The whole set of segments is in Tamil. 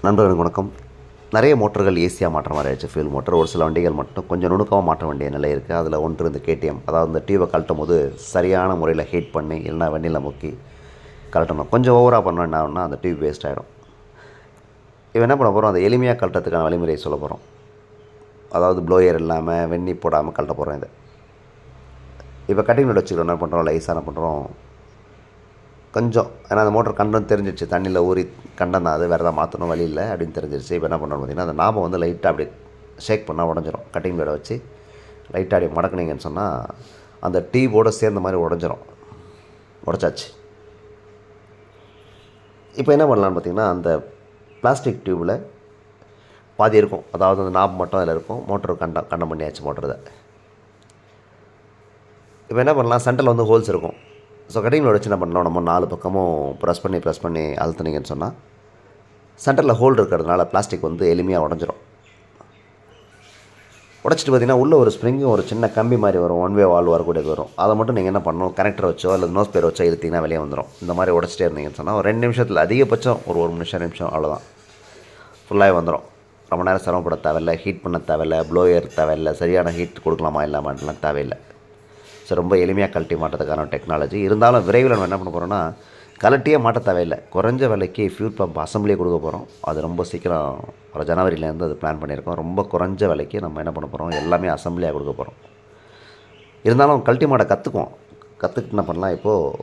நண்பர்களுக்கு வணக்கம். நிறைய மோட்டர்கள் ஈஸியாக மாற்ற மாதிரி ஆயிடுச்சு. ஃபியூல் மோட்டர் ஒரு சில வண்டிகள் மட்டும் கொஞ்சம் நுணுக்கமாக மாற்ற வேண்டிய நிலை இருக்குது. அதில் ஒன்று இந்த கேடிஎம், அதாவது இந்த டியூபை கழட்டும் போது சரியான முறையில் ஹீட் பண்ணி இல்லைனா வெண்ணில் முக்கி கழட்டணும். கொஞ்சம் ஓவராக பண்ணோம் என்ன ஆகும்னா அந்த டியூப் வேஸ்ட் ஆகிடும். இப்போ என்ன பண்ண போகிறோம், அதை எளிமையாக கழட்டத்துக்கான வழிமுறையை சொல்ல போகிறோம். அதாவது ப்ளோயர் இல்லாமல் வெண்ணி போடாமல் கழட்ட போகிறோம். இதை இப்போ கட்டிங் நோட் வச்சுக்கிறோம். என்ன பண்ணுறோம், லைஸாக என்ன பண்ணுறோம், கொஞ்சம் ஏன்னா அந்த மோட்டர் கண்டம் தெரிஞ்சிடுச்சு, தண்ணியில் ஊறி கண்டம் தான், அது வேறு எதாவது மாற்றணும் வழி இல்லை அப்படின்னு தெரிஞ்சிருச்சு. இப்போ என்ன பண்ணுறோம் பார்த்திங்கன்னா, அந்த நாபம் வந்து லைட்டாக அப்படி ஷேக் பண்ணால் உடஞ்சிரும். கட்டிங் பிளேடை வச்சு லைட்டாக அப்படி மடக்குனீங்கன்னு சொன்னால் அந்த டியூபோடு சேர்ந்த மாதிரி உடஞ்சிரும். உடச்சாச்சு. இப்போ என்ன பண்ணலான்னு பார்த்திங்கன்னா, அந்த பிளாஸ்டிக் டியூப்பில் பாதி இருக்கும், அதாவது அந்த நாப் மட்டும் அதில் இருக்கும். மோட்டர் கண்டம் பண்ணியாச்சு மோட்டர். இதை இப்போ என்ன பண்ணலாம், சென்டரில் வந்து ஹோல்ஸ் இருக்கும். ஸோ கட்டிங் பிளேட் வச்சு என்ன பண்ணலாம், நம்ம 4 பக்கமும் ப்ரெஸ் பண்ணி அழுத்துனீங்கன்னு சொன்னால் சென்டரில் ஹோல் இருக்கிறதுனால பிளாஸ்டிக் வந்து எளிமையாக உடஞ்சிரும். உடச்சிட்டு பார்த்திங்கன்னா உள்ளே ஒரு ஸ்ப்ரிங்கும் ஒரு சின்ன கம்பி மாதிரி வரும், ஒன் வே வால்வ் வரக்கூடியது வரும். அதை மட்டும் நீங்கள் என்ன பண்ணணும், கனெக்டர் வச்சோ அல்லது நோஸ் பேர் வச்சோ இழுத்திங்கன்னா வெளியே வந்துடும். இந்த மாதிரி உடச்சிட்டே இருந்தீங்கன்னு சொன்னால் ஒரு 2 நிமிஷத்தில், அதிகபட்சம் ஒரு 1 நிமிஷம் 2 நிமிஷம் அவ்வளோதான், ஃபுல்லாகவே வந்துடும். ரொம்ப நேரம் சிரமப்பட தேவையில்லை, ஹீட் பண்ண தேவையில்லை, ப்ளோயர் தேவையில்லை, சரியான ஹீட் கொடுக்கலாமா இல்லாமலாம் தேவையில்லை. ஸோ ரொம்ப எளிமையாக கழட்டி மாட்டதுக்கான டெக்னாலஜி. இருந்தாலும் விரைவில் நம்ம என்ன பண்ண போகிறோம்னா, கழட்டியே மாட்ட தேவையில்லை, குறைஞ்ச விலைக்கு ஃபியூல் பம்ப் அசம்பிளியே கொடுக்க போகிறோம். அது ரொம்ப சீக்கிரம் ஒரு ஜனவரியிலேருந்து அது பிளான் பண்ணியிருக்கோம். ரொம்ப குறைஞ்ச விலைக்கு நம்ம என்ன பண்ண போகிறோம், எல்லாமே அசம்பிளியாக கொடுக்க போகிறோம். இருந்தாலும் கழட்டி மாட்ட கற்றுக்கிட்டு என்ன பண்ணலாம், இப்போது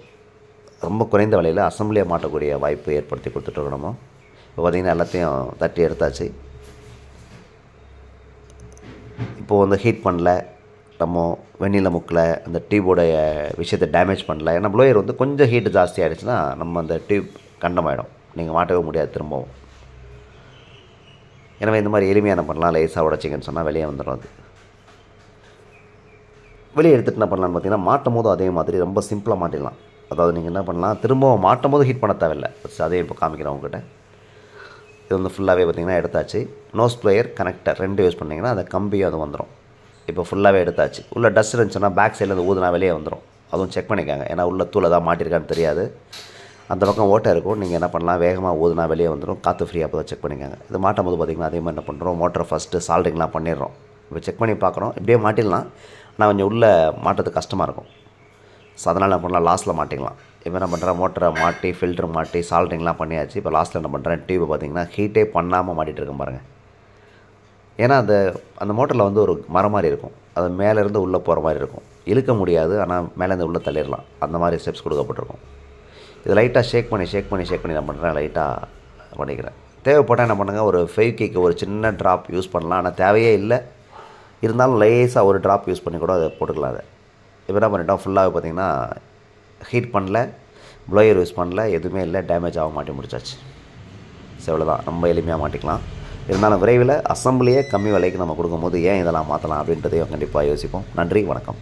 ரொம்ப குறைந்த விலையில் அசம்பிளியாக மாட்டக்கூடிய வாய்ப்பு ஏற்படுத்தி கொடுத்துட்ருக்கோம். நம்ம இப்போ பார்த்திங்கன்னா எல்லாத்தையும் தட்டி எடுத்தாச்சு. இப்போது வந்து ஹீட் பண்ணல, நம்ம வெண்ணில் முக்கில் அந்த டியூபோடைய விஷயத்தை டேமேஜ் பண்ணல. ஏன்னா ப்ளோயர் வந்து கொஞ்சம் ஹீட்டு ஜாஸ்தி ஆகிடுச்சுன்னா நம்ம அந்த டியூப் கண்டமாயிடும், நீங்கள் மாட்டவே முடியாது திரும்பவும். எனவே இந்த மாதிரி எளிமையாக என்ன பண்ணலாம், லேசாக உடச்சிங்கன்னு சொன்னால் வெளியே வந்துடும். அது வெளியே எடுத்துகிட்டு என்ன பண்ணலான்னு பார்த்தீங்கன்னா, மாட்டும் போதும் அதே மாதிரி ரொம்ப சிம்பிளாக மாட்டிடலாம். அதாவது நீங்கள் என்ன பண்ணலாம், திரும்பவும் மாட்டும் போது ஹீட் பண்ண தேவையில்லை. அதையும் இப்போ காமிக்கிறேன் உங்கள்கிட்ட. இது வந்து ஃபுல்லாகவே பார்த்திங்கன்னா எடுத்தாச்சு. நோஸ் ப்ளோயர் கனெக்டர் 2 யூஸ் பண்ணிங்கன்னா அந்த கம்பியும் அது வந்துடும். இப்போ ஃபுல்லாகவே எடுத்தாச்சு. உள்ளே டஸ்ட் இருந்துச்சுன்னா பேக் சைடில் அந்த ஊதுனா வெளியே வந்துடும். அதுவும் செக் பண்ணிக்காங்க, ஏன்னா உள்ள தூளை தான் மாட்டிருக்கான்னு தெரியாது. அந்த பக்கம் ஓட்டை இருக்கும், நீங்கள் என்ன பண்ணலாம், வேகமாக ஊதுனா வெளியே வந்துடும், காற்று ஃப்ரீயாக அப்போ தான் செக் பண்ணிக்காங்க. இது மாட்டும் போது பார்த்திங்கன்னா அதே மாதிரி என்ன பண்ணுறோம், மோட்டரை ஃபஸ்ட்டு சால்ட்ரிங்லாம் பண்ணிடுறோம். இப்போ செக் பண்ணி பார்க்குறோம், இப்படியே மாட்டிடலாம். ஆனால் கொஞ்சம் உள்ளே மாட்டுறது கஷ்டமாக இருக்கும். ஸோ அதனால் என்ன பண்ணலாம், லாஸ்ட்டில் மாட்டிக்கலாம். இப்போ என்ன பண்ணுறேன், மோட்டரை மாட்டி ஃபில்ட்ரு மாட்டி சால்ட்ரிங்லாம் பண்ணியாச்சு. இப்போ லாஸ்ட்டில் என்ன பண்ணுறேன், டியூபை பார்த்திங்கன்னா ஹீட்டே பண்ணாமல் மாட்டிகிட்டு இருக்கேன் பாருங்கள். ஏன்னா அந்த மோட்டரில் வந்து ஒரு மரம் மாதிரி இருக்கும், அது மேலேருந்து உள்ளே போகிற மாதிரி இருக்கும், இழுக்க முடியாது, ஆனால் மேலேருந்து உள்ளே தள்ளிடலாம். அந்த மாதிரி ஸ்டெப்ஸ் கொடுக்கப்பட்டிருக்கும். இது லைட்டாக ஷேக் பண்ணி நான் பண்ணுறேன், லைட்டாக பண்ணிக்கிறேன். தேவைப்பட்டால் என்ன பண்ணுங்கள், ஒரு ஃபெவிக்விக் ஒரு சின்ன ட்ராப் யூஸ் பண்ணலாம், ஆனால் தேவையே இல்லை. இருந்தாலும் லேசாக ஒரு ட்ராப் யூஸ் பண்ணி கூட அதை போட்டுக்கலாம். அதை இப்போ என்ன பண்ணிட்டோம், ஃபுல்லாக பார்த்திங்கன்னா ஹீட் பண்ணல, ப்ளோயர் யூஸ் பண்ணல, எதுவுமே இல்லை, டேமேஜ் ஆக மாட்டி முடிச்சாச்சு. ஸோ இவ்வளோதான், ரொம்ப எளிமையாக மாட்டிக்கலாம். இருந்தாலும் விரைவில் அசம்பிளியே கம்மி விலைக்கு நம்ம கொடுக்கும்போது ஏன் இதெல்லாம் மாற்றலாம் அப்படின்றதையும் கண்டிப்பாக யோசிப்போம். நன்றி, வணக்கம்.